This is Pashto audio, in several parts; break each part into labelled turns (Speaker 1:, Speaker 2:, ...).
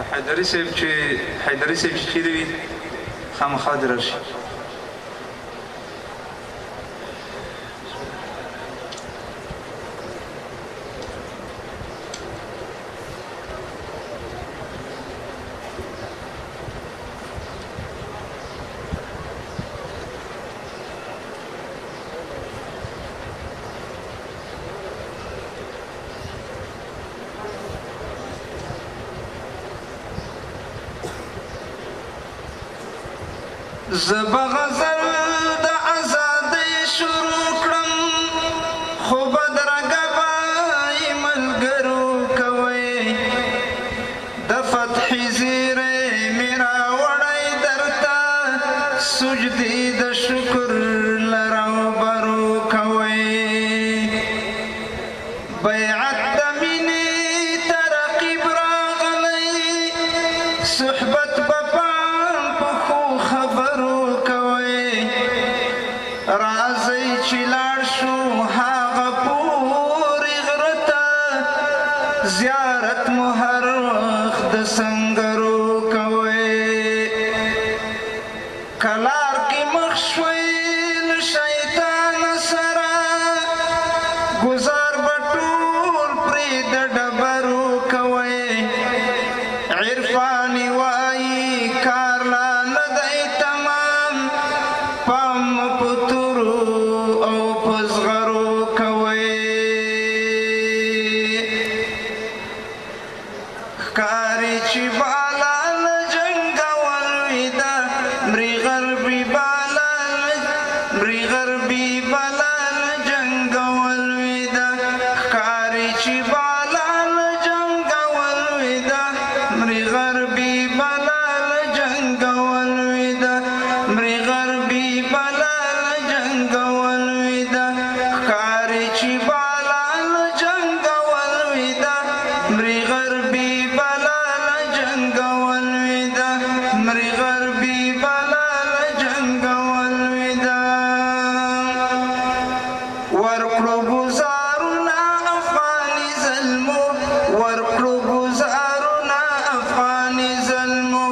Speaker 1: حیدري صاحب چې چیرې وي خامخا دې راشي.
Speaker 2: زب غزل د آزادۍ شروع کړم خو بدرګه وای ملګرو کوئ د فتحې زیری مې راوړی درته سجدې د شکر له راوبرو کوئ بیعت د مینې ترقیب راغلی صحبت به راځئ چې لاړ شو هغه پورې غره ته زیارت مو هر وخت د سنګرو کوئ که لار کې مخ شوئ له شیطانه سره ګزار به ټول پرې د ډبرو کوئ عرفاني وایي کار لا نه دی تمام پام ښکاري چې بالا له جنګول ویده مري غربي بالا له جنګول ویده ښکاري چې بالا له جنګول ویده مري غربي بالا له جنګول ویده مري غربي بالا له جنګول ویده ښکاري چې بالا له جنګول ویده مري غربي مري غربي بالا له جنګول ویده ورکړو ګزارونه افغاني ظلمو ورکړو ګزارونه افغاني ظلمو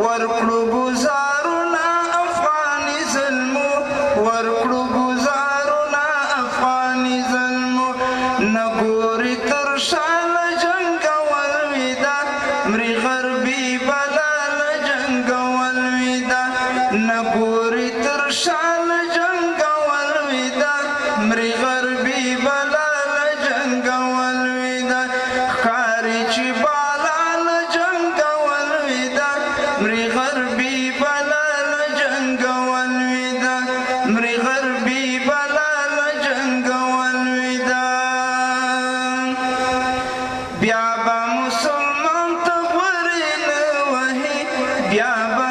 Speaker 2: ورکړو ګزارونه افغاني ظلمو ورکړو ګزارونه افغاني ظلمو نه ګوري تر شا له جنګول ویده مري غربي بالا نګوري تر شان جنګول ویده مري غربي بالا له جنګول ویده ښکاري چې بالا له جنګول ویده مري غربي بالا له جنګول ویده مري غربي بالا له جنګول ویده بیا به مسلمان ته غوري نه وهي بیا به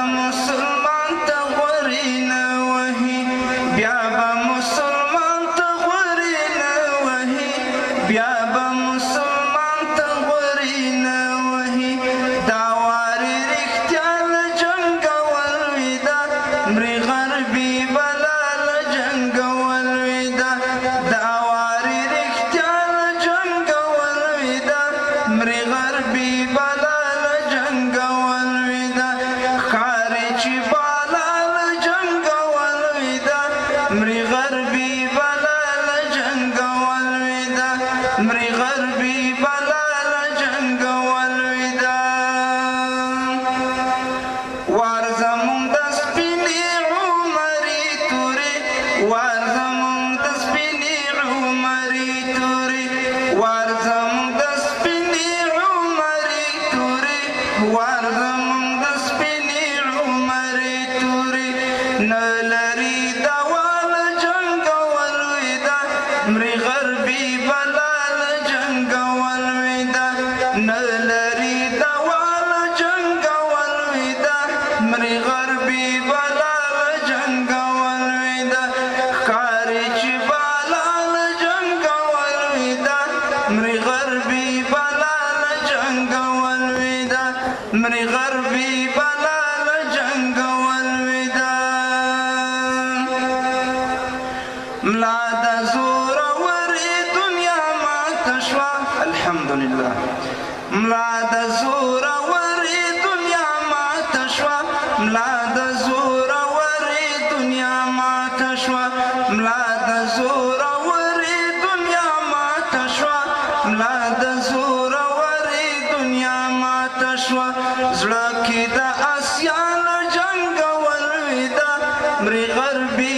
Speaker 2: بیا به مسلمان ته غوري نه وهي دا واري رښتیا له جنګول ویده مري غربي بالا له جنګول ویده دا واري رښتیا له جنګول ویده مري غربي بالا له جنګول ویده ښکاري چې بالا له جنګول ویده مري غربي بالا له جنګول ویده مري غربي بالا له جنګول ویده وار زمونږ د سپینې عمرې تورې وار زمونږ د سپینې عمرې تورې وار زمونږ د سپینې عمرې تورې وار زمونږ د سپینې عمرې تورې نه لري دوا له جنګول ویده مري غربي بالا جنګول ویده نه لري دوا له جنګول ویده مري غربي بالا له جنګول ویده ښکاري چې بالا له جنګول ویده مري غربي بالا له جنګول ویده مري غربي بالا له جنګول ویده ملا د زورورې دنیا الحمدلله ملا د زورورې شوه زړه کې د اسیان جنګول وي دا مري غربي